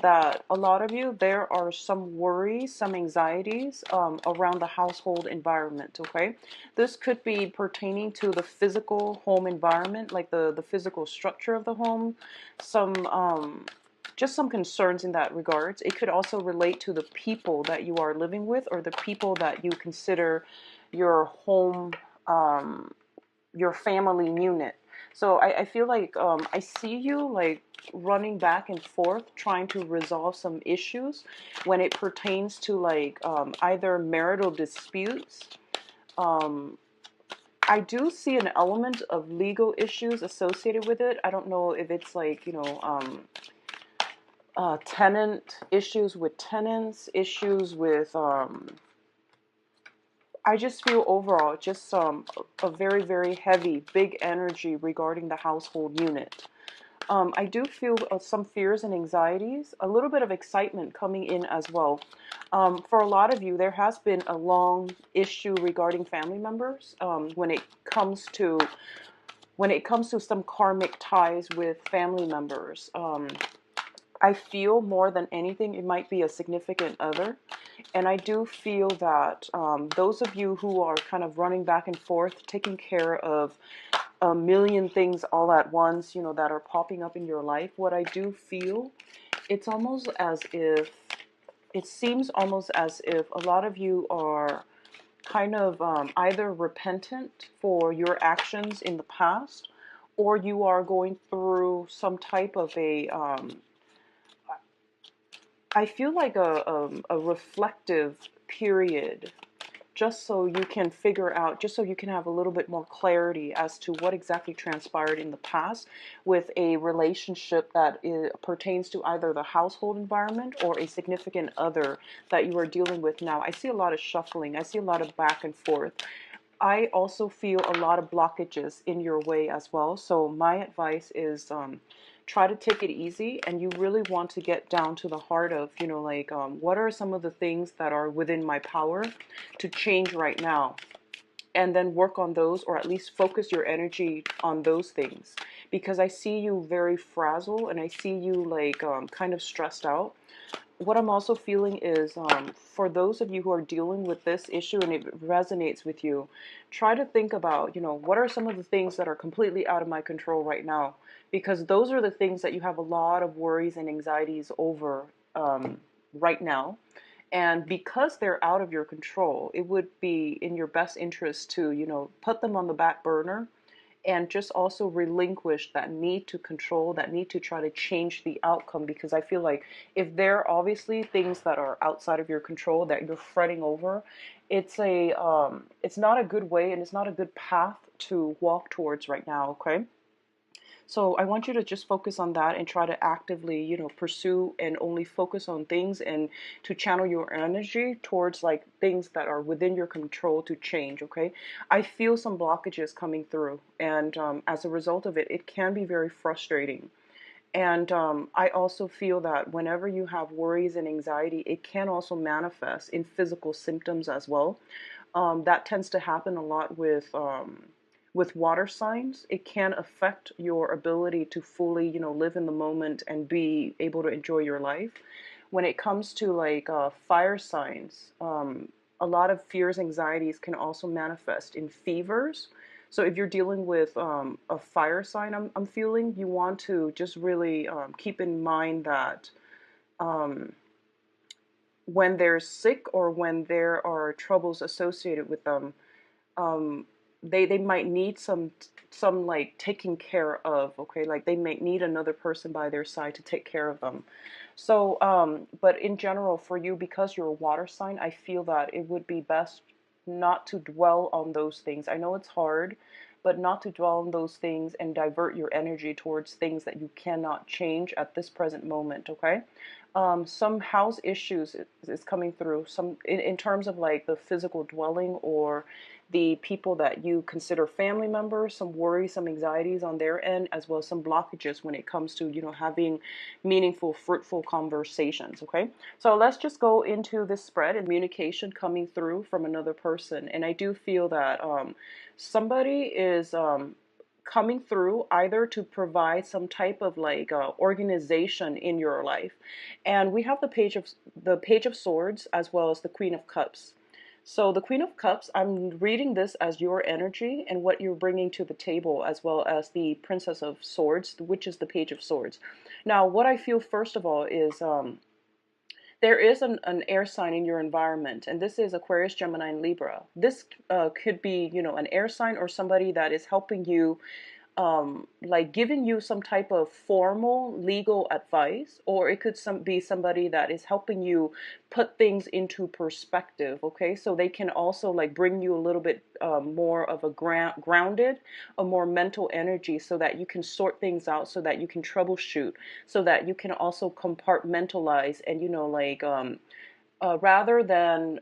that a lot of you, there are some worries, some anxieties around the household environment, okay? This could be pertaining to the physical home environment, like the physical structure of the home, some just some concerns in that regards. It could also relate to the people that you are living with or the people that you consider your home, your family unit. So I feel like I see you like running back and forth trying to resolve some issues when it pertains to like either marital disputes. Um, I do see an element of legal issues associated with it. I don't know if it's like, tenant issues with tenants, issues with I just feel overall just a very, very heavy, big energy regarding the household unit. I do feel some fears and anxieties, a little bit of excitement coming in as well. For a lot of you, there has been a long issue regarding family members when it comes to some karmic ties with family members. I feel more than anything it might be a significant other. And I do feel that those of you who are kind of running back and forth, taking care of a million things all at once, that are popping up in your life, what I do feel, it's almost as if, it seems almost as if a lot of you are kind of either repentant for your actions in the past, or you are going through some type of I feel like a reflective period, just so you can figure out, just so you can have a little bit more clarity as to what exactly transpired in the past with a relationship that pertains to either the household environment or a significant other that you are dealing with now. I see a lot of shuffling. I see a lot of back and forth. I also feel a lot of blockages in your way as well. So my advice is try to take it easy, and you really want to get down to the heart of, what are some of the things that are within my power to change right now, and then work on those, or at least focus your energy on those things, because I see you very frazzled and I see you like kind of stressed out. What I'm also feeling is for those of you who are dealing with this issue and it resonates with you, try to think about, what are some of the things that are completely out of my control right now? Because those are the things that you have a lot of worries and anxieties over right now. And because they're out of your control, it would be in your best interest to, put them on the back burner and just also relinquish that need to control, that need to try to change the outcome. Because I feel like if there are obviously things that are outside of your control that you're fretting over, it's not a good way and it's not a good path to walk towards right now. Okay. So I want you to just focus on that and try to actively, pursue and only focus on things, and to channel your energy towards like things that are within your control to change. Okay. I feel some blockages coming through, and as a result of it, it can be very frustrating. And I also feel that whenever you have worries and anxiety, it can also manifest in physical symptoms as well. That tends to happen a lot with water signs. It can affect your ability to fully, live in the moment and be able to enjoy your life. When it comes to like fire signs, a lot of fears, anxieties can also manifest in fevers. So if you're dealing with a fire sign, I'm feeling, you want to just really keep in mind that um, when they're sick or when there are troubles associated with them, um, they might need some like taking care of. Okay, like they might need another person by their side to take care of them. So but in general, for you, because you're a water sign, I feel that it would be best not to dwell on those things. I know it's hard, but not to dwell on those things and divert your energy towards things that you cannot change at this present moment. Okay. Some house issues is coming through, some in terms of like the physical dwelling or the people that you consider family members, some worries, some anxieties on their end, as well as some blockages when it comes to, having meaningful, fruitful conversations. Okay. So let's just go into this spread and communication coming through from another person. And I do feel that somebody is coming through either to provide some type of like organization in your life. And we have the Page of Swords as well as the Queen of Cups. So the Queen of Cups, I'm reading this as your energy and what you're bringing to the table, as well as the Princess of Swords, which is the Page of Swords. Now, what I feel first of all is there is an air sign in your environment, and this is Aquarius, Gemini, and Libra. This could be, an air sign or somebody that is helping you, like giving you some type of formal legal advice, or it could be somebody that is helping you put things into perspective. Okay, so they can also like bring you a little bit more of a grounded, a more mental energy, so that you can sort things out, so that you can troubleshoot, so that you can also compartmentalize, and rather than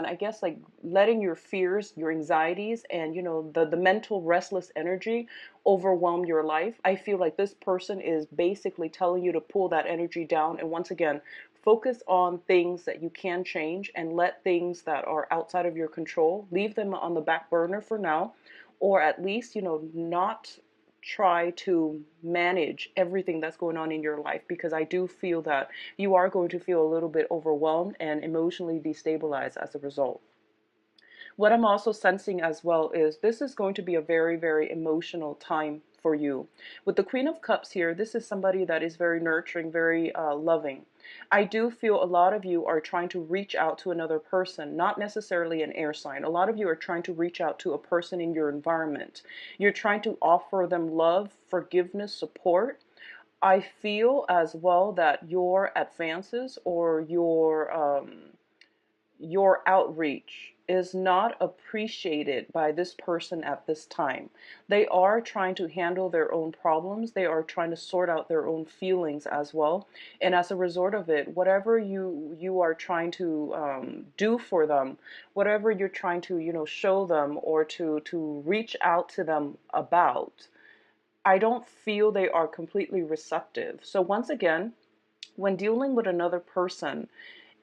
I guess like letting your fears, your anxieties, and the mental restless energy overwhelm your life. I feel like this person is basically telling you to pull that energy down, and once again focus on things that you can change, and let things that are outside of your control, leave them on the back burner for now, or at least not try to manage everything that's going on in your life, because I do feel that you are going to feel a little bit overwhelmed and emotionally destabilized as a result. What I'm also sensing as well is this is going to be a very, very emotional time for you. With the Queen of Cups here, this is somebody that is very nurturing, very loving. I do feel a lot of you are trying to reach out to another person, not necessarily an air sign. A lot of you are trying to reach out to a person in your environment. You're trying to offer them love, forgiveness, support. I feel as well that your advances or your outreach is not appreciated by this person at this time. They are trying to handle their own problems. They are trying to sort out their own feelings as well. And as a result of it, whatever you are trying to do for them, whatever you're trying to show them, or to reach out to them about, I don't feel they are completely receptive. So once again, when dealing with another person,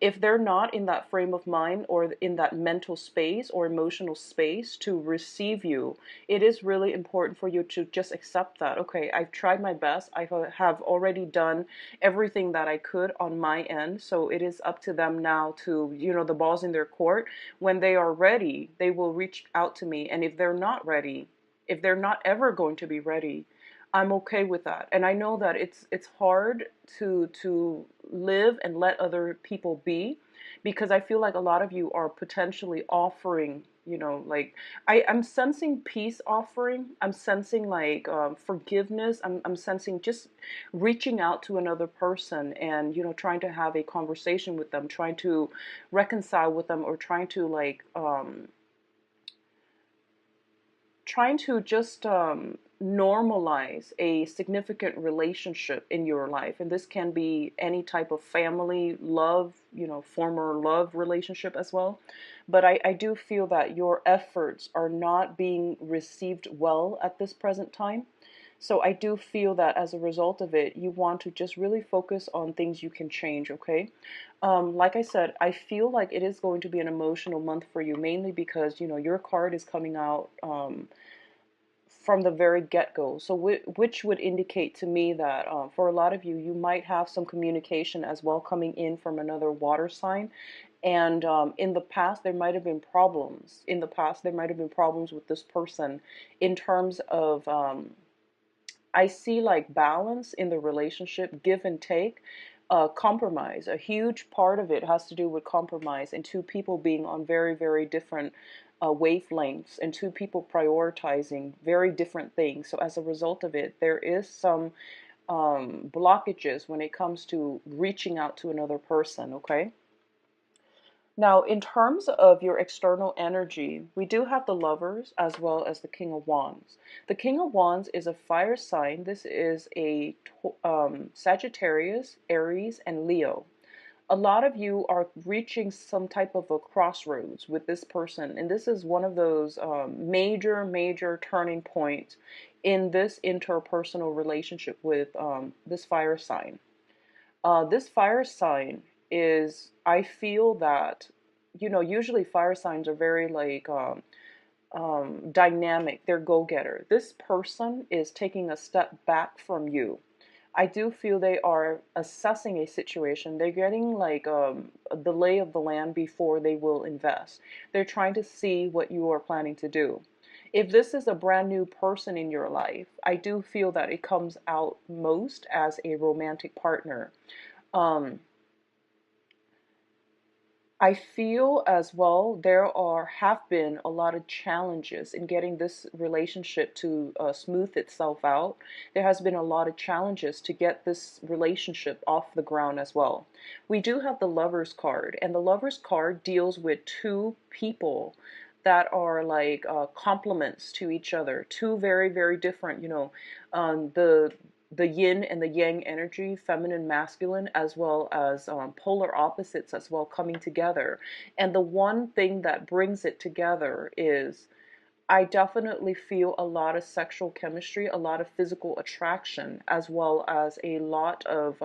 if they're not in that frame of mind or in that mental space or emotional space to receive you, it is really important for you to just accept that, okay, I've tried my best. I have already done everything that I could on my end. So it is up to them now to, the ball's in their court. When they are ready, they will reach out to me. And if they're not ready, if they're not ever going to be ready, I'm okay with that. And I know that it's hard to live and let other people be, because I feel like a lot of you are potentially offering, like I'm sensing peace offering. I'm sensing like forgiveness. I'm sensing just reaching out to another person and, trying to have a conversation with them, trying to reconcile with them, or trying to like trying to just normalize a significant relationship in your life. And this can be any type of family, love, former love relationship as well. But I do feel that your efforts are not being received well at this present time. So I do feel that as a result of it, you want to just really focus on things you can change, okay? Like I said, I feel like it is going to be an emotional month for you, mainly because, your card is coming out from the very get-go. So which would indicate to me that for a lot of you, you might have some communication as well coming in from another water sign. And in the past, there might have been problems. In the past, there might have been problems with this person in terms of, I see like balance in the relationship, give and take. Compromise. A huge part of it has to do with compromise and two people being on very, very different wavelengths, and two people prioritizing very different things. So as a result of it, there is some blockages when it comes to reaching out to another person, okay? Now, in terms of your external energy, we do have the Lovers as well as the King of Wands. The King of Wands is a fire sign. This is a Sagittarius, Aries, and Leo. A lot of you are reaching some type of a crossroads with this person, and this is one of those major turning points in this interpersonal relationship with this fire sign. This fire sign is, I feel that, usually fire signs are very like dynamic. They're go-getter. This person is taking a step back from you. I do feel they are assessing a situation. They're getting like the lay of the land before they will invest. They're trying to see what you are planning to do. If this is a brand new person in your life, I do feel that it comes out most as a romantic partner. Um, I feel as well have been a lot of challenges in getting this relationship to smooth itself out. There has been a lot of challenges to get this relationship off the ground as well. We do have the Lovers card, and the Lovers card deals with two people that are like complements to each other, two very, very different, the yin and the yang energy, feminine, masculine, as well as polar opposites as well coming together. And the one thing that brings it together is I definitely feel a lot of sexual chemistry, a lot of physical attraction, as well as a lot of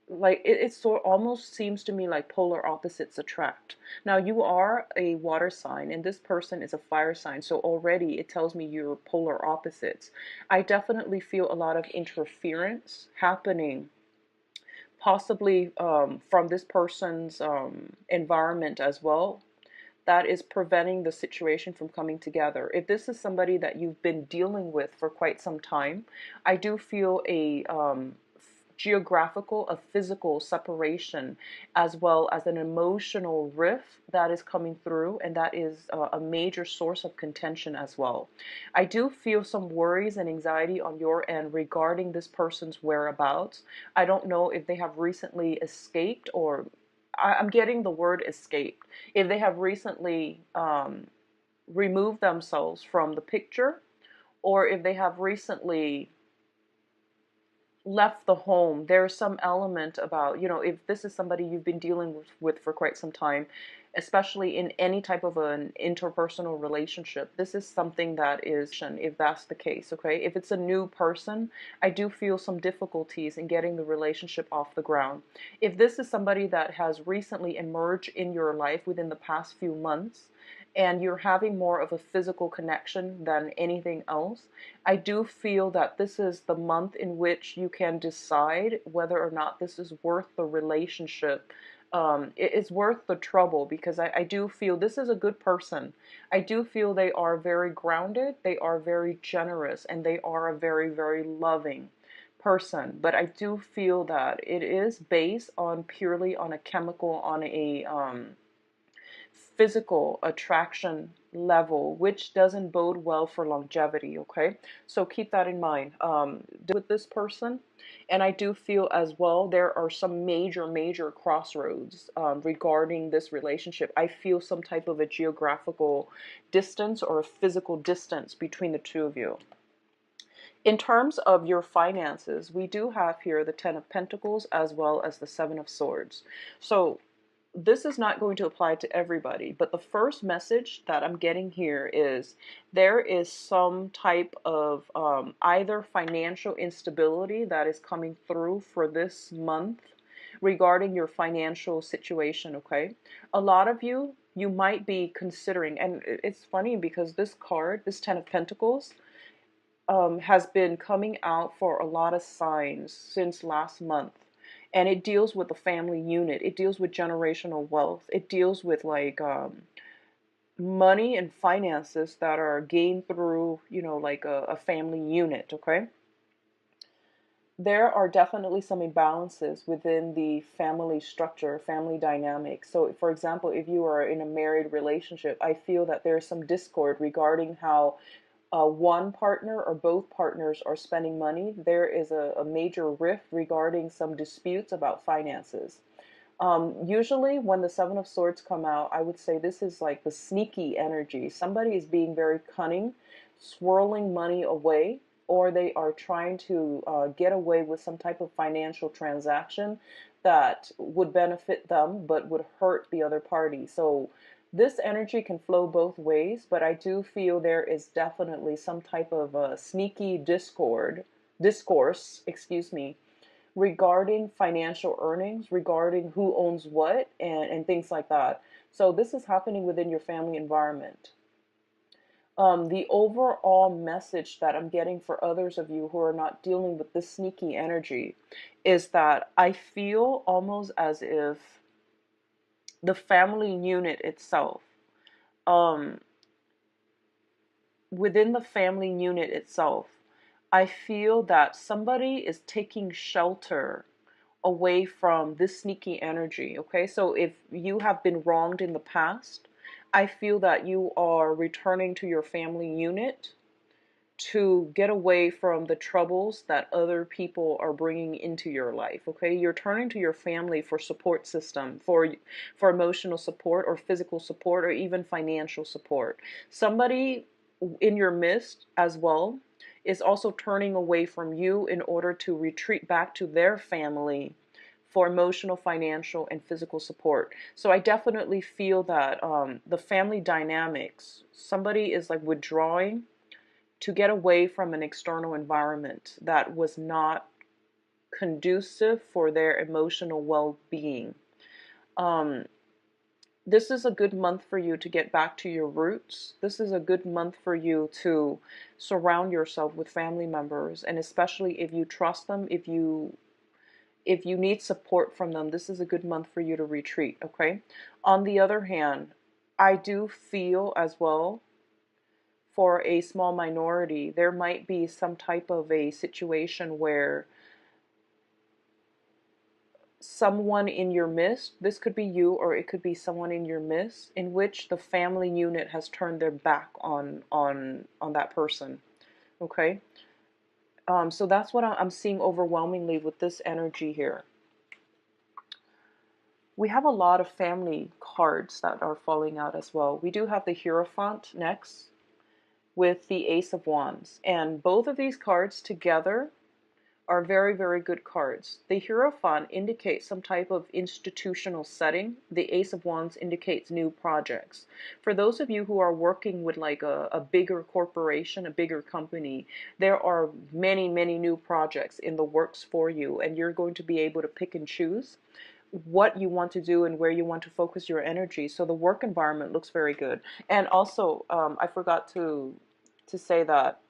like it sort almost seems to me like polar opposites attract. Now you are a water sign and this person is a fire sign, so already it tells me you're polar opposites. I definitely feel a lot of interference happening, possibly from this person's environment as well, that is preventing the situation from coming together. If this is somebody that you've been dealing with for quite some time, I do feel a geographical, a physical separation, as well as an emotional rift that is coming through, and that is a major source of contention as well. I do feel some worries and anxiety on your end regarding this person's whereabouts. I don't know if they have recently escaped, or I'm getting the word escaped. If they have recently removed themselves from the picture, or if they have recently left the home. There's some element about, if this is somebody you've been dealing with for quite some time, especially in any type of an interpersonal relationship, this is something that is, if that's the case, okay? If it's a new person, I do feel some difficulties in getting the relationship off the ground. If this is somebody that has recently emerged in your life within the past few months, and you're having more of a physical connection than anything else, I do feel that this is the month in which you can decide whether or not this is worth the relationship. It's worth the trouble, because I do feel this is a good person. I do feel they are very grounded, they are very generous, and they are a very, very loving person. But I do feel that it is based on purely on a chemical, on a physical attraction level, which doesn't bode well for longevity, okay? So keep that in mind with this person. And I do feel as well there are some major, major crossroads regarding this relationship. I feel some type of a geographical distance or a physical distance between the two of you. In terms of your finances, we do have here the Ten of Pentacles as well as the Seven of Swords. So this is not going to apply to everybody, but the first message that I'm getting here is there is some type of either financial instability that is coming through for this month regarding your financial situation, okay? A lot of you might be considering, and it's funny because this card, this Ten of Pentacles, has been coming out for a lot of signs since last month. And it deals with the family unit. It deals with generational wealth. It deals with like money and finances that are gained through, like a family unit, okay? There are definitely some imbalances within the family structure, family dynamic. So, for example, if you are in a married relationship, I feel that there's some discord regarding how one partner or both partners are spending money. There is a major rift regarding some disputes about finances. Usually when the Seven of Swords come out, I would say this is like the sneaky energy. Somebody is being very cunning, swirling money away, or they are trying to get away with some type of financial transaction that would benefit them but would hurt the other party. So this energy can flow both ways, but I do feel there is definitely some type of sneaky discourse, excuse me, regarding financial earnings, regarding who owns what, and things like that. So this is happening within your family environment. The overall message that I'm getting for others of you who are not dealing with this sneaky energy is that I feel almost as if the family unit itself, um, within the family unit itself, I feel that somebody is taking shelter away from this sneaky energy. Okay, so if you have been wronged in the past, I feel that you are returning to your family unit to get away from the troubles that other people are bringing into your life. Okay, you're turning to your family for support system, for emotional support or physical support or even financial support. Somebody in your midst as well is also turning away from you in order to retreat back to their family for emotional, financial, and physical support. So I definitely feel that the family dynamics, somebody is like withdrawing to get away from an external environment that was not conducive for their emotional well-being. Um, this is a good month for you to get back to your roots. This is a good month for you to surround yourself with family members, and especially if you trust them, if you need support from them, this is a good month for you to retreat, okay? On the other hand, I do feel as well, for a small minority, there might be some type of a situation where someone in your midst, this could be you or it could be someone in your midst, in which the family unit has turned their back on that person. Okay, so that's what I'm seeing overwhelmingly with this energy here. We have a lot of family cards that are falling out as well. We do have the Hierophant next with the Ace of Wands, and both of these cards together are very, very good cards. The Hierophant indicates some type of institutional setting. The Ace of Wands indicates new projects. For those of you who are working with like a bigger corporation, a bigger company, there are many, many new projects in the works for you, and you're going to be able to pick and choose what you want to do and where you want to focus your energy. So the work environment looks very good. And also, I forgot to say that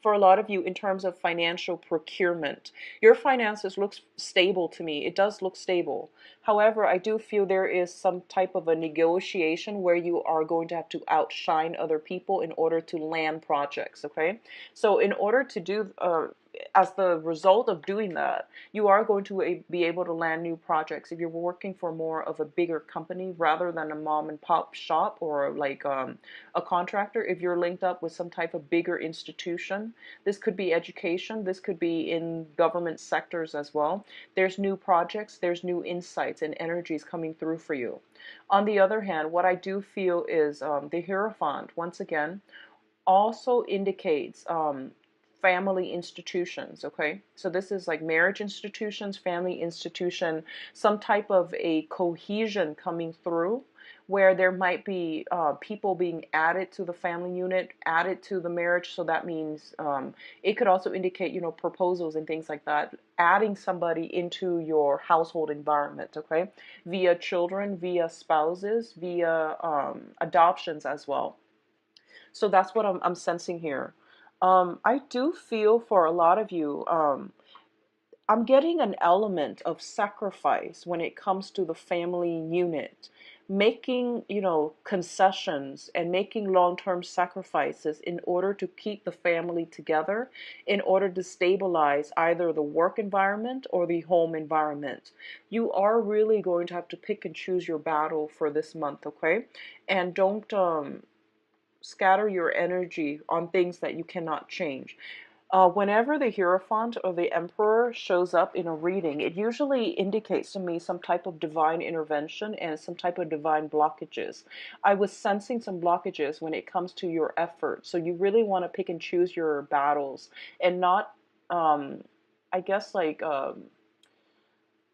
for a lot of you, in terms of financial procurement, your finances looks stable to me. It does look stable. However, I do feel there is some type of a negotiation where you are going to have to outshine other people in order to land projects. Okay, so in order to do as the result of doing that, you are going to be able to land new projects if you're working for more of a bigger company rather than a mom and pop shop or like a contractor. If you're linked up with some type of bigger institution, this could be education, this could be in government sectors as well. There's new projects, there's new insights and energies coming through for you. On the other hand, what I do feel is the Hierophant, once again, also indicates family institutions. Okay, so this is like marriage institutions, family institution, some type of a cohesion coming through where there might be people being added to the family unit, added to the marriage. So that means it could also indicate, proposals and things like that, adding somebody into your household environment. Okay, via children, via spouses, via adoptions as well. So that's what I'm sensing here. I do feel for a lot of you, I'm getting an element of sacrifice when it comes to the family unit. Making, concessions and making long-term sacrifices in order to keep the family together, in order to stabilize either the work environment or the home environment. You are really going to have to pick and choose your battle for this month, okay? And don't scatter your energy on things that you cannot change. Whenever the Hierophant or the Emperor shows up in a reading, it usually indicates to me some type of divine intervention and some type of divine blockages. I was sensing some blockages when it comes to your effort. So you really want to pick and choose your battles and not, I guess,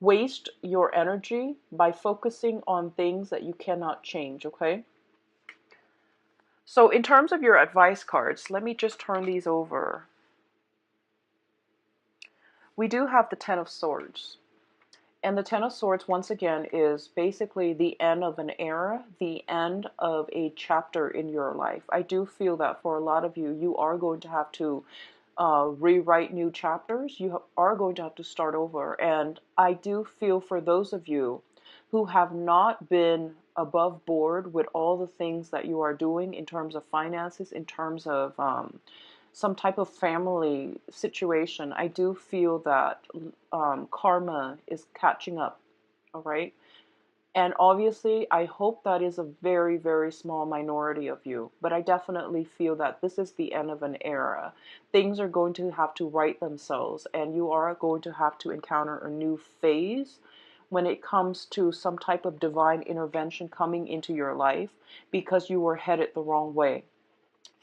waste your energy by focusing on things that you cannot change, okay? So in terms of your advice cards, let me just turn these over. We do have the Ten of Swords. And the Ten of Swords, once again, is basically the end of an era, the end of a chapter in your life. I do feel that for a lot of you, you are going to have to rewrite new chapters. You are going to have to start over. And I do feel for those of you who have not been above board with all the things that you are doing in terms of finances, in terms of some type of family situation, I do feel that karma is catching up, all right? And obviously, I hope that is a very, very small minority of you, but I definitely feel that this is the end of an era. Things are going to have to right themselves, and you are going to have to encounter a new phase when it comes to some type of divine intervention coming into your life because you were headed the wrong way.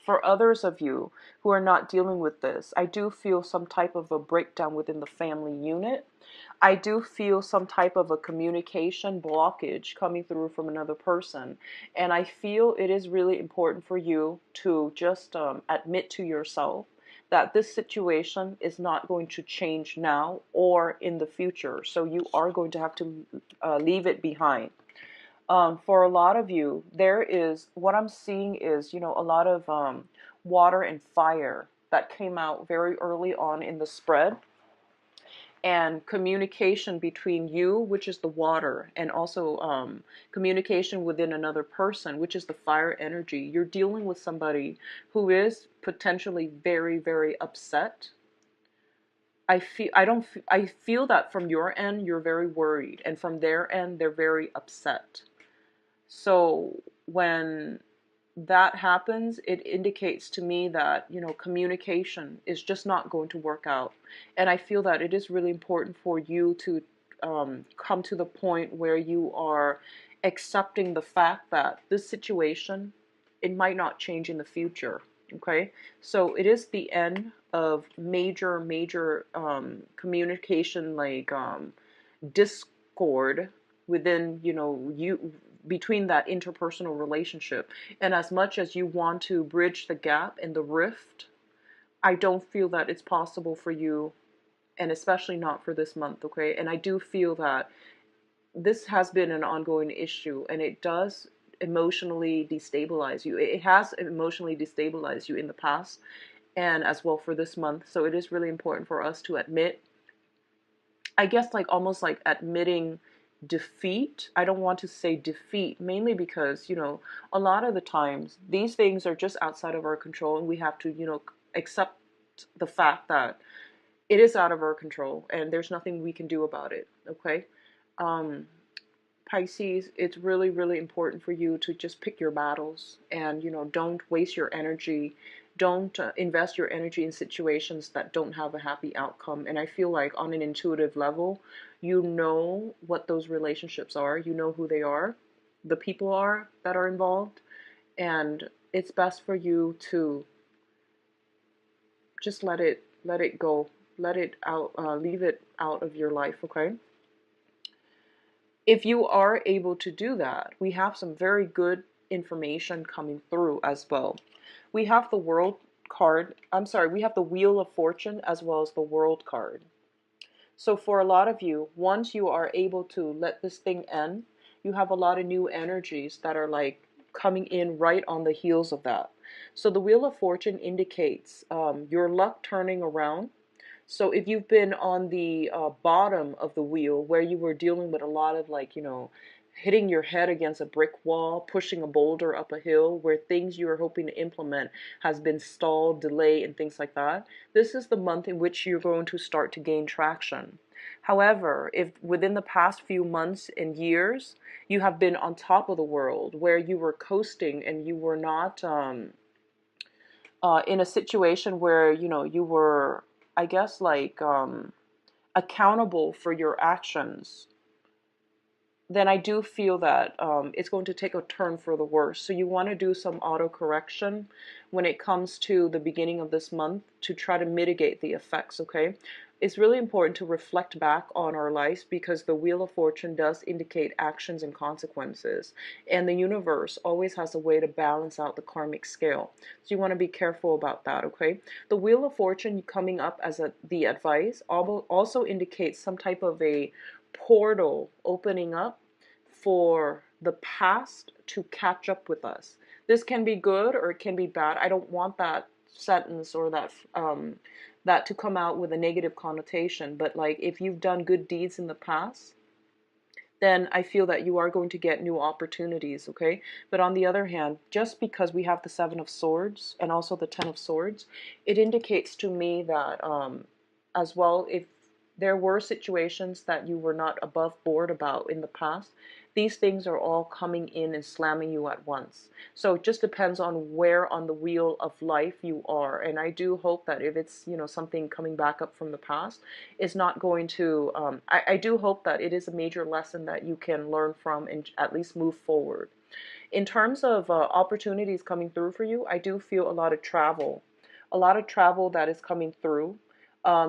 For others of you who are not dealing with this, I do feel some type of a breakdown within the family unit. I do feel some type of a communication blockage coming through from another person. And I feel it is really important for you to just admit to yourself that this situation is not going to change now or in the future. So you are going to have to leave it behind. For a lot of you, there is, what I'm seeing is, a lot of water and fire that came out very early on in the spread, and communication between you, which is the water, and also communication within another person, which is the fire energy. You're dealing with somebody who is potentially very, very upset. I feel that from your end, you're very worried, and from their end, they're very upset. So when that happens, it indicates to me that, communication is just not going to work out. And I feel that it is really important for you to come to the point where you are accepting the fact that this situation, it might not change in the future. Okay, so it is the end of major communication, like discord within, you, between that interpersonal relationship. And as much as you want to bridge the gap and the rift, I don't feel that it's possible for you, and especially not for this month, okay? And I do feel that this has been an ongoing issue, and it does emotionally destabilize you. It has emotionally destabilized you in the past, and as well for this month. So it is really important for us to admit, I guess, like almost like admitting defeat. I don't want to say defeat, mainly because, a lot of the times these things are just outside of our control, and we have to, accept the fact that it is out of our control and there's nothing we can do about it, okay? Um, Pisces, it's really, really important for you to just pick your battles and, don't waste your energy. Don't invest your energy in situations that don't have a happy outcome. And I feel like on an intuitive level, you know what those relationships are. You know who they are, the people are that are involved. And it's best for you to just let it go, let it out, leave it out of your life, okay? If you are able to do that, we have some very good information coming through as well. We have the World card, we have the Wheel of Fortune as well as the World card. So for a lot of you, once you are able to let this thing end, you have a lot of new energies that are like coming in right on the heels of that. So the Wheel of Fortune indicates your luck turning around. So if you've been on the bottom of the wheel where you were dealing with a lot of, like, hitting your head against a brick wall, pushing a boulder up a hill, where things you were hoping to implement has been stalled, delayed, and things like that, this is the month in which you're going to start to gain traction. However, if within the past few months and years you have been on top of the world where you were coasting and you were not in a situation where, you were, I guess, like accountable for your actions, then I do feel that it's going to take a turn for the worse. So you want to do some auto correction when it comes to the beginning of this month to try to mitigate the effects, okay? It's really important to reflect back on our lives because the Wheel of Fortune does indicate actions and consequences. And the universe always has a way to balance out the karmic scale. So you want to be careful about that, okay? The Wheel of Fortune coming up as the advice also indicates some type of a portal opening up for the past to catch up with us. This can be good or it can be bad. I don't want that sentence or that to come out with a negative connotation, but like if you've done good deeds in the past, then I feel that you are going to get new opportunities, okay? But on the other hand, just because we have the Seven of Swords and also the Ten of Swords, it indicates to me that as well, if there were situations that you were not above board about in the past, these things are all coming in and slamming you at once. So it just depends on where on the wheel of life you are. And I do hope that if it's, you know, something coming back up from the past, it's not going to, I do hope that it is a major lesson that you can learn from and at least move forward. In terms of opportunities coming through for you, I do feel a lot of travel that is coming through.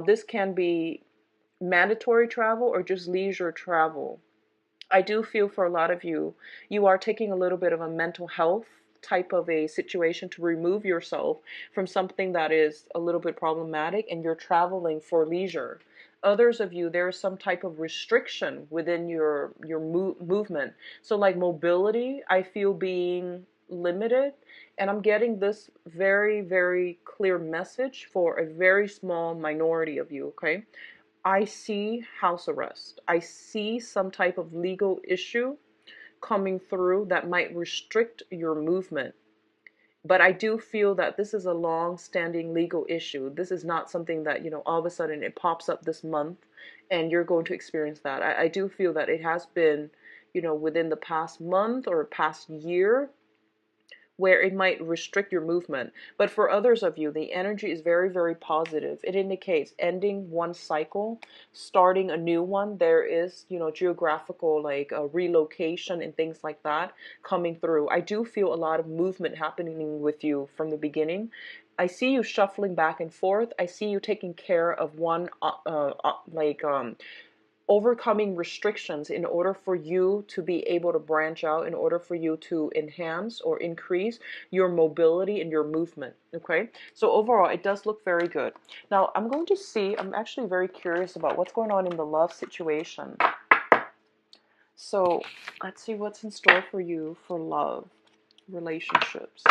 This can be mandatory travel or just leisure travel. I do feel for a lot of you, you are taking a little bit of a mental health type of a situation to remove yourself from something that is a little bit problematic, and you're traveling for leisure. Others of you, there is some type of restriction within your movement. So like mobility, I feel being limited, and I'm getting this very, very clear message for a very small minority of you, okay? I see house arrest. I see some type of legal issue coming through that might restrict your movement. But I do feel that this is a long-standing legal issue. This is not something that, you know, all of a sudden it pops up this month and you're going to experience that. I do feel that it has been, you know, within the past month or past year, where it might restrict your movement. But for others of you, the energy is very, very positive. It indicates ending one cycle, starting a new one. There is, you know, geographical like relocation and things like that coming through. I do feel a lot of movement happening with you from the beginning. I see you shuffling back and forth. I see you taking care of one overcoming restrictions in order for you to be able to branch out, in order for you to enhance or increase your mobility and your movement. Okay, so overall it does look very good. Now I'm going to see, I'm actually very curious about what's going on in the love situation. So let's see what's in store for you for love, relationships.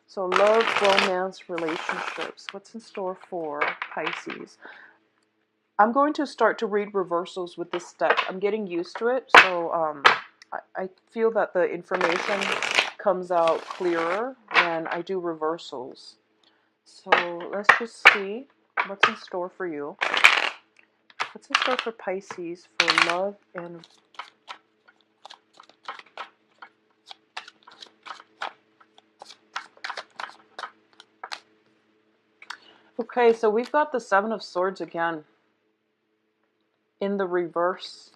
So love, romance, relationships. What's in store for Pisces? I'm going to start to read reversals with this deck. I'm getting used to it, so I feel that the information comes out clearer when I do reversals. So let's just see what's in store for you. What's in store for Pisces for love and... Okay, so we've got the Seven of Swords again in the reverse.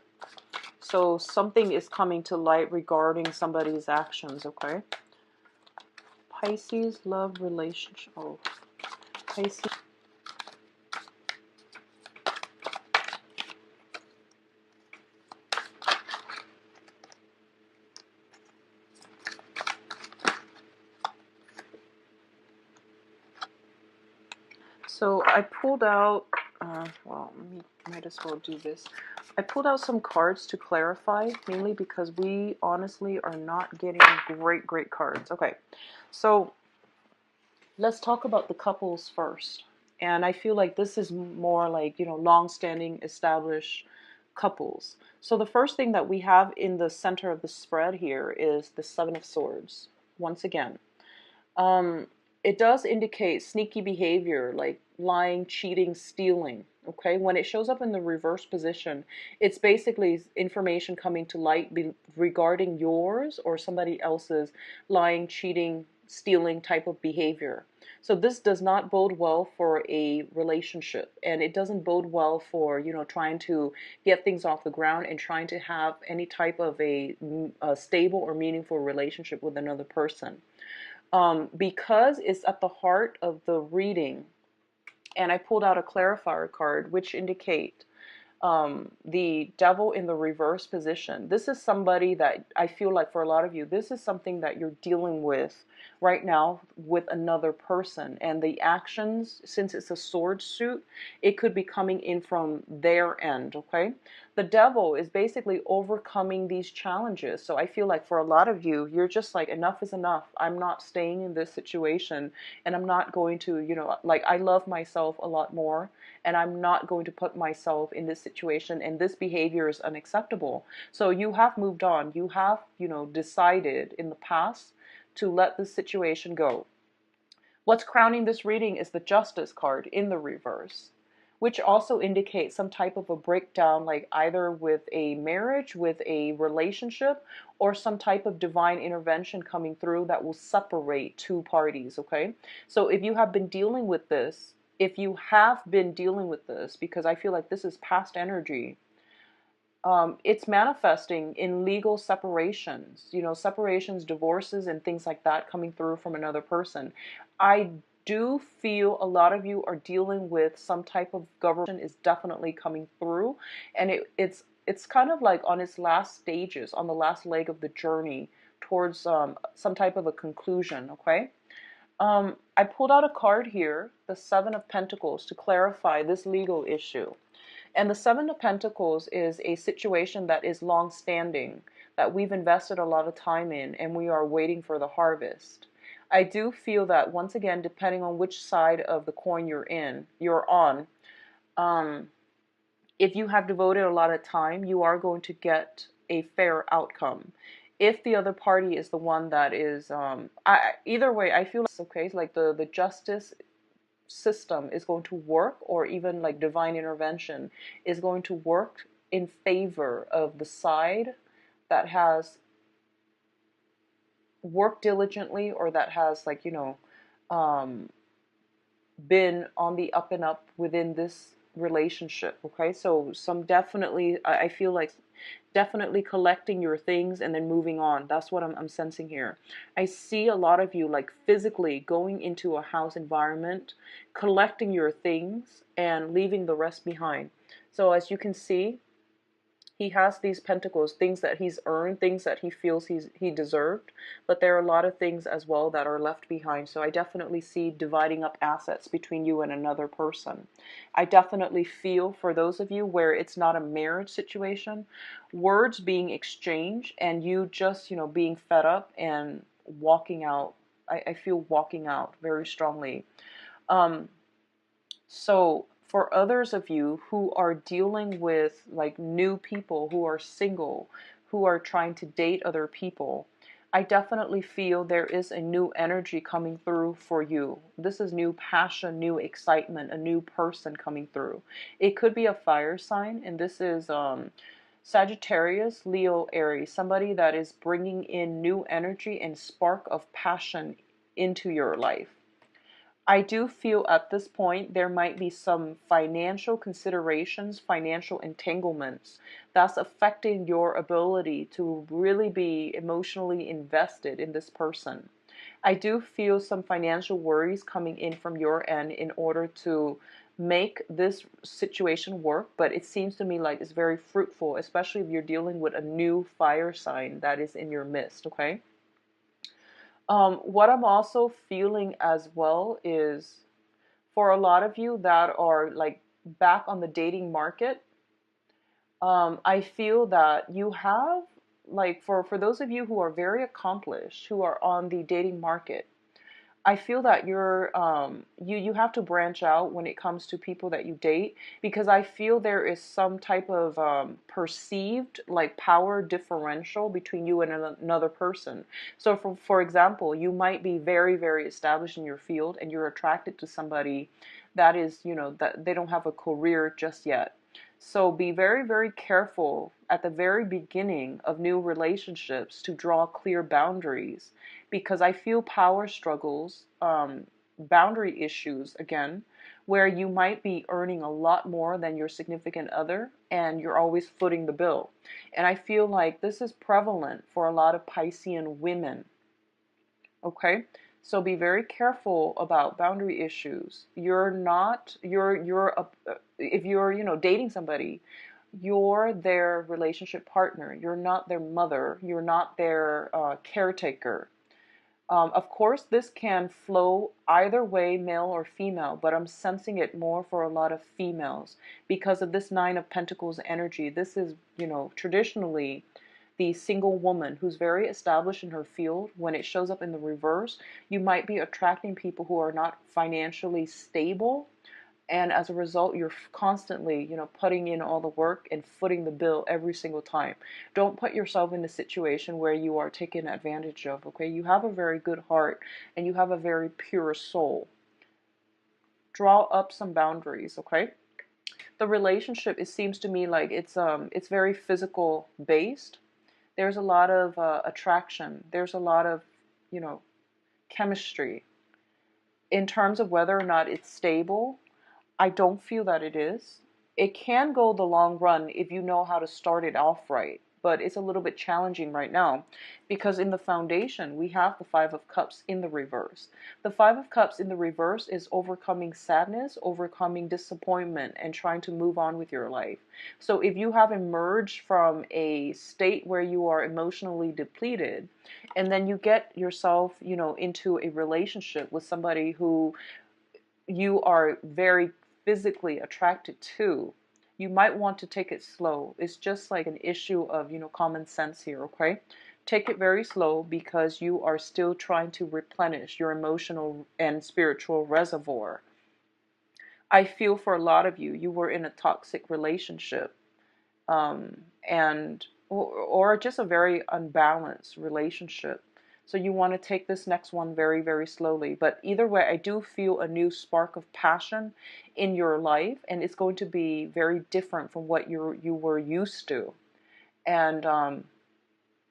So something is coming to light regarding somebody's actions, okay? Pisces, love, relationship. Oh, Pisces. So I pulled out, well, might as well do this. I pulled out some cards to clarify, mainly because we honestly are not getting great cards. Okay, so let's talk about the couples first. And I feel like this is more like, you know, long-standing, established couples. So the first thing that we have in the center of the spread here is the Seven of Swords. Once again, it does indicate sneaky behavior, like lying, cheating, stealing. Okay, when it shows up in the reverse position, it's basically information coming to light regarding yours or somebody else's lying, cheating, stealing type of behavior. So this does not bode well for a relationship, and it doesn't bode well for, you know, trying to get things off the ground and trying to have any type of a stable or meaningful relationship with another person. Because it's at the heart of the reading, and I pulled out a clarifier card which indicate The devil in the reverse position. This is somebody that I feel like for a lot of you, this is something that you're dealing with right now with another person. And the actions, since it's a sword suit, it could be coming in from their end, okay? The devil is basically overcoming these challenges. So I feel like for a lot of you, you're just like, enough is enough. I'm not staying in this situation, and I'm not going to, like, I love myself a lot more, and I'm not going to put myself in this situation, and this behavior is unacceptable. So you have moved on. You have, decided in the past to let this situation go. What's crowning this reading is the Justice card in the reverse, which also indicates some type of a breakdown, like either with a marriage, with a relationship, or some type of divine intervention coming through that will separate two parties, okay? So if you have been dealing with this, because I feel like this is past energy, it's manifesting in legal separations, separations, divorces, and things like that coming through from another person. I do feel a lot of you are dealing with some type of government is definitely coming through, and it's kind of like on its last stages, on the last leg of the journey towards some type of a conclusion, okay? I pulled out a card here, the Seven of Pentacles, to clarify this legal issue. And the Seven of Pentacles is a situation that is long-standing, that we've invested a lot of time in, and we are waiting for the harvest. I do feel that, once again, depending on which side of the coin you're on, if you have devoted a lot of time, you are going to get a fair outcome. If the other party is the one that is, either way, I feel like it's okay. Like the justice system is going to work, or even like divine intervention is going to work in favor of the side that has worked diligently, or that has, like, been on the up and up within this relationship, okay? So some definitely, I feel like definitely collecting your things and then moving on. That's what I'm sensing here. I see a lot of you like physically going into a house environment, collecting your things and leaving the rest behind. So as you can see, he has these pentacles, things that he's earned, things that he feels he deserved, but there are a lot of things as well that are left behind. So I definitely see dividing up assets between you and another person. I definitely feel for those of you where it's not a marriage situation, words being exchanged and you just, being fed up and walking out. I feel walking out very strongly. So for others of you who are dealing with like new people, who are single, who are trying to date other people, I definitely feel there is a new energy coming through for you. This is new passion, new excitement, a new person coming through. It could be a fire sign, and this is Sagittarius, Leo, Aries, somebody that is bringing in new energy and spark of passion into your life. I do feel at this point there might be some financial considerations, financial entanglements that's affecting your ability to really be emotionally invested in this person. I do feel some financial worries coming in from your end in order to make this situation work, but it seems to me like it's very fruitful, especially if you're dealing with a new fire sign that is in your midst, okay? What I'm also feeling as well is for a lot of you that are like back on the dating market, I feel that you have, like, for those of you who are very accomplished, who are on the dating market, I feel that you have to branch out when it comes to people that you date, because I feel there is some type of perceived like power differential between you and another person. So for example, you might be very, very established in your field and you're attracted to somebody that is, that they don't have a career just yet. So be very, very careful at the very beginning of new relationships to draw clear boundaries, because I feel power struggles, boundary issues again, where you might be earning a lot more than your significant other and you're always footing the bill. And I feel like this is prevalent for a lot of Piscean women. Okay? So be very careful about boundary issues. If you're, dating somebody, You're their relationship partner. You're not their mother. You're not their caretaker. Of course, this can flow either way, male or female, but I'm sensing it more for a lot of females because of this Nine of Pentacles energy. This is, traditionally the single woman who's very established in her field. When it shows up in the reverse, you might be attracting people who are not financially stable, and as a result you're constantly putting in all the work and footing the bill every single time. Don't put yourself in a situation where you are taken advantage of. Okay, you have a very good heart and you have a very pure soul. Draw up some boundaries. Okay, the relationship, it seems to me like it's very physical based. There's a lot of attraction, there's a lot of chemistry. In terms of whether or not it's stable, I don't feel that it is. It can go the long run if you know how to start it off right, but it's a little bit challenging right now because in the foundation we have the Five of Cups in the reverse. The Five of Cups in the reverse is overcoming sadness, overcoming disappointment, and trying to move on with your life. So if you have emerged from a state where you are emotionally depleted, and then you get yourself, into a relationship with somebody who you are very physically attracted to, you might want to take it slow. It's just like an issue of, common sense here, okay? Take it very slow because you are still trying to replenish your emotional and spiritual reservoir. I feel for a lot of you, you were in a toxic relationship, and or just a very unbalanced relationship. So you want to take this next one very, very slowly. But either way, I do feel a new spark of passion in your life, and it's going to be very different from what you were used to. And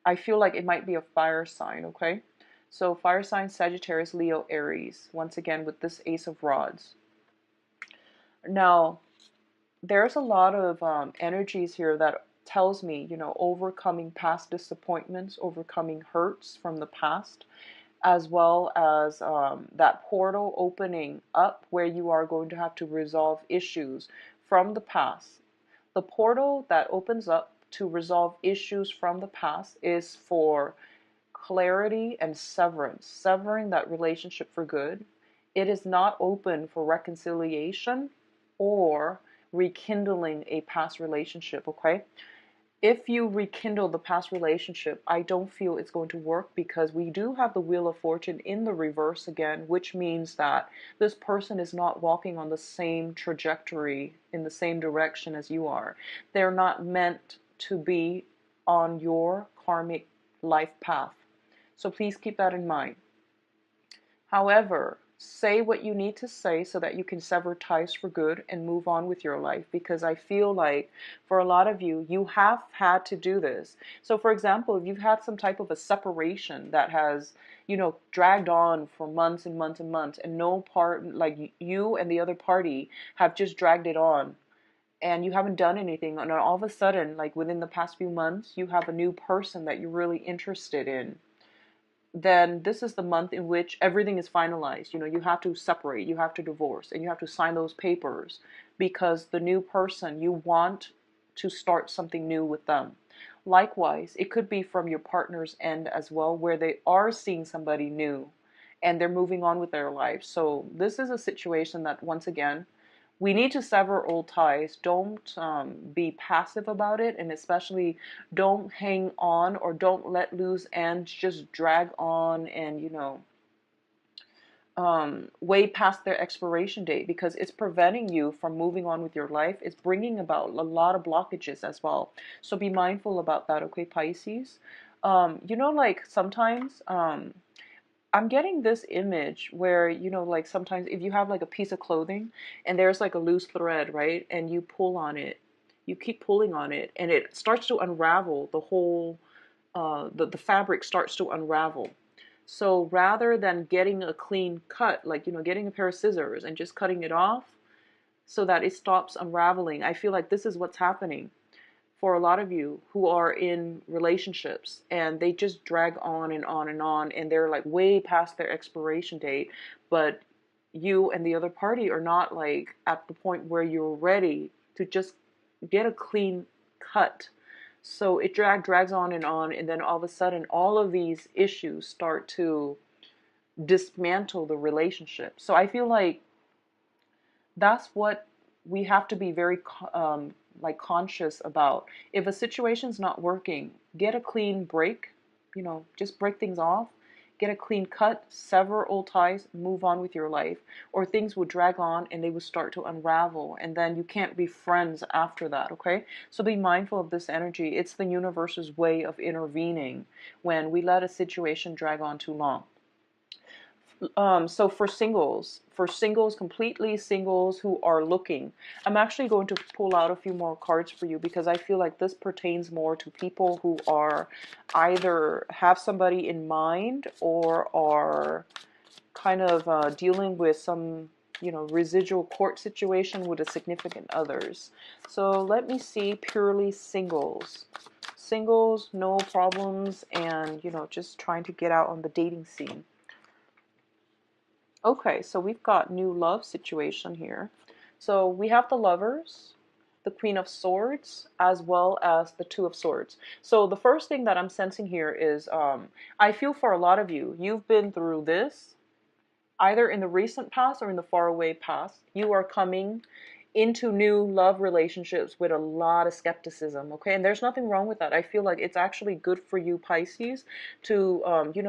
I feel like it might be a fire sign, okay? So fire sign, Sagittarius, Leo, Aries, once again with this Ace of Rods. Now, there's a lot of energies here that tells me, overcoming past disappointments, overcoming hurts from the past, as well as that portal opening up where you are going to have to resolve issues from the past. The portal that opens up to resolve issues from the past is for clarity and severance, severing that relationship for good. It is not open for reconciliation or rekindling a past relationship, okay? If you rekindle the past relationship, I don't feel it's going to work because we do have the Wheel of Fortune in the reverse again, which means that this person is not walking on the same trajectory in the same direction as you are. They're not meant to be on your karmic life path. So please keep that in mind. However, say what you need to say so that you can sever ties for good and move on with your life, because I feel like for a lot of you, you have had to do this. So for example, if you've had some type of a separation that has, dragged on for months and months and months, and no part, like you and the other party have just dragged it on, and you haven't done anything, and all of a sudden, like within the past few months, you have a new person that you're really interested in, then this is the month in which everything is finalized. You have to separate, you have to divorce, and you have to sign those papers because the new person, you want to start something new with them. Likewise, it could be from your partner's end as well, where they are seeing somebody new and they're moving on with their life. So this is a situation that, once again, we need to sever old ties. Don't be passive about it, and especially don't hang on or don't let loose ends just drag on and, way past their expiration date, because it's preventing you from moving on with your life. It's bringing about a lot of blockages as well. So be mindful about that, okay, Pisces? Like sometimes I'm getting this image where, like sometimes if you have like a piece of clothing and there's like a loose thread, right? And you pull on it, you keep pulling on it, and it starts to unravel. The whole, the fabric starts to unravel. So rather than getting a clean cut, like, getting a pair of scissors and just cutting it off so that it stops unraveling, I feel like this is what's happening for a lot of you who are in relationships and they just drag on and on and on, and they're like way past their expiration date, but you and the other party are not like at the point where you're ready to just get a clean cut. So it drags on, and then all of a sudden, all of these issues start to dismantle the relationship. So I feel like that's what we have to be very like conscious about. If a situation's not working, get a clean break, just break things off, get a clean cut, sever old ties, move on with your life, or things will drag on and they will start to unravel, and then you can't be friends after that, okay? So be mindful of this energy. It's the universe's way of intervening when we let a situation drag on too long. So for singles, completely singles who are looking, I'm actually going to pull out a few more cards for you because I feel like this pertains more to people who are either have somebody in mind or are kind of dealing with some, residual court situation with a significant others. So let me see, purely singles. Singles, no problems, and, just trying to get out on the dating scene. Okay, so we've got new love situation here. So we have the Lovers, the Queen of Swords, as well as the Two of Swords. So the first thing that I'm sensing here is I feel for a lot of you, you've been through this, either in the recent past or in the faraway past. You are coming into new love relationships with a lot of skepticism, okay? And there's nothing wrong with that. I feel like it's actually good for you, Pisces, to,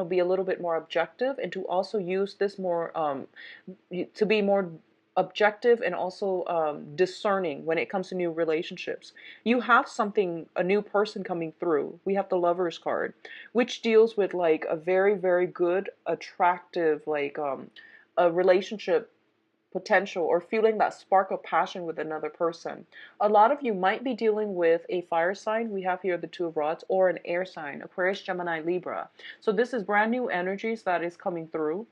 be a little bit more objective and to also use this more, to be more objective and also discerning when it comes to new relationships. You have something, a new person coming through. We have the Lovers card, which deals with like a very, very good, attractive, like a relationship potential or feeling that spark of passion with another person. A lot of you might be dealing with a fire sign. We have here the Two of Rods, or an air sign, Aquarius, Gemini, Libra. So this is brand new energies that is coming through.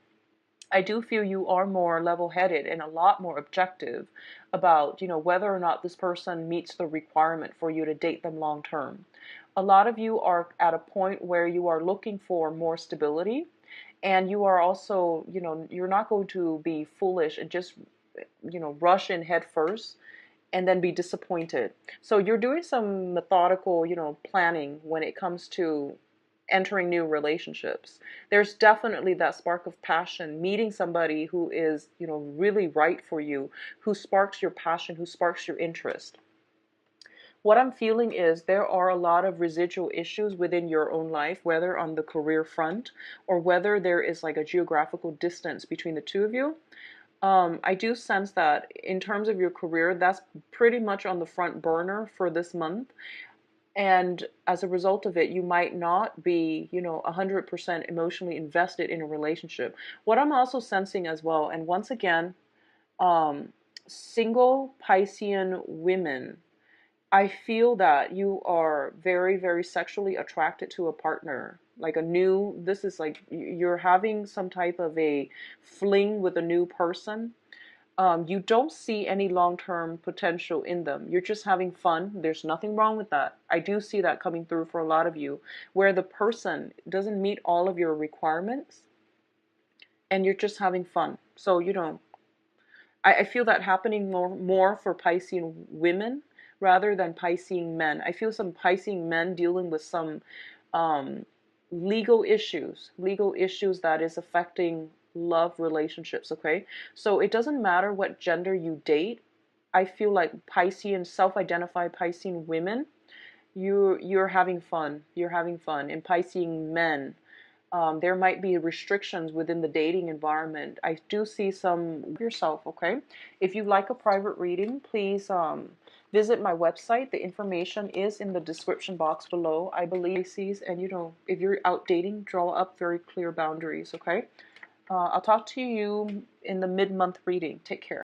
I do feel you are more level-headed and a lot more objective about, whether or not this person meets the requirement for you to date them long term. A lot of you are at a point where you are looking for more stability. And you are also, you're not going to be foolish and just, rush in head first and then be disappointed. So you're doing some methodical, planning when it comes to entering new relationships. There's definitely that spark of passion, meeting somebody who is, really right for you, who sparks your passion, who sparks your interest. What I'm feeling is there are a lot of residual issues within your own life, whether on the career front or whether there is like a geographical distance between the two of you. I do sense that in terms of your career, that's pretty much on the front burner for this month. And as a result of it, you might not be, 100% emotionally invested in a relationship. What I'm also sensing as well, and once again, single Piscean women, I feel that you are very, very sexually attracted to a partner. Like this is like you're having some type of a fling with a new person. You don't see any long-term potential in them. You're just having fun. There's nothing wrong with that. I do see that coming through for a lot of you, where the person doesn't meet all of your requirements and you're just having fun. So, I feel that happening more for Piscean women rather than Piscean men. I feel some Piscean men dealing with some legal issues that is affecting love relationships, okay? So it doesn't matter what gender you date. I feel like Piscean, self-identified Piscean women, you're having fun. You're having fun. And Piscean men, there might be restrictions within the dating environment. I do see some yourself, okay? If you like a private reading, please visit my website. The information is in the description box below. I believe Pisces, and if you're out dating, draw up very clear boundaries, okay? I'll talk to you in the mid-month reading. Take care.